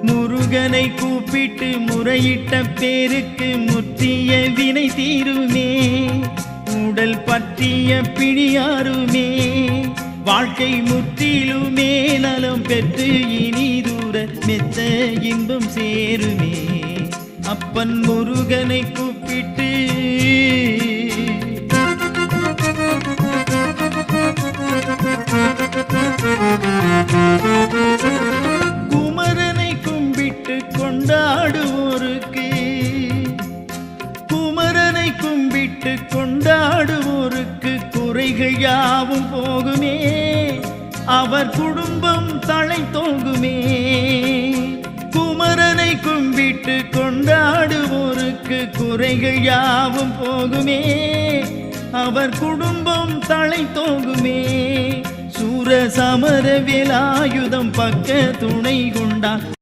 முருகனை கூப்பிட்டு முறையிட்ட பேருக்கு முற்றிய வினை தீருமே, உடல் பற்றிய பிணியாருமே, வாழ்க்கை முற்றிலுமே நலம் பெற்று இனி தூர மெத்த இன்பம் சேருமே. அப்பன் முருகனை கூப்பிட்டு குமரனை கும்பிட்டு கொண்டாடுவோருக்கு, குமரனை கும்பிட்டு கொண்டாடுவோருக்கு குறைகள் யாவும் போகுமே, அவர் குடும்பம் தழைத்தோங்குமே. குமரனை கும்பிட்டு கொண்டாடுவோருக்கு குறைகள் யாவும் போகுமே, அவர் குடும்பம் தழைத்தோங்குமே. சூர சமர வேலாயுதம் பக்க துணை கொண்டார்